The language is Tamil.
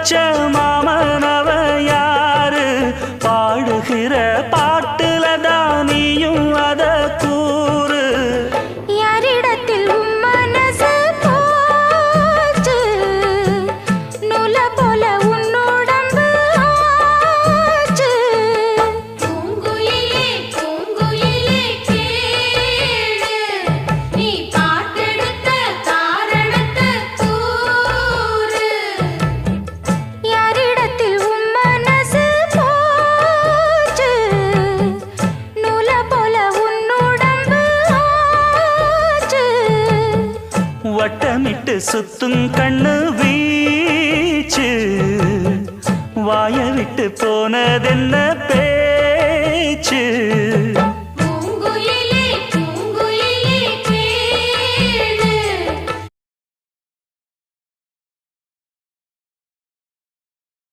வச்ச மாமனவ யாரு பாடுகிற பாட்டுல தானியும் அத கூறு யாரிடத்தில் உம் மனசு போச்சு நூல போல உன்னுடம்பு ஆச்சு பூங்குயிலே பூங்குயிலே கேளு நீ பாட்டெடுத்த காரணத்தை கூறு யாரிடத்தில் உம் மனசு போச்சு நூல போல உன்னுடம்பு ஆச்சு வட்டமிட்டு சுத்தும் கண்ணு வீச்சு வாய விட்டு போனதென்ன பேச்சு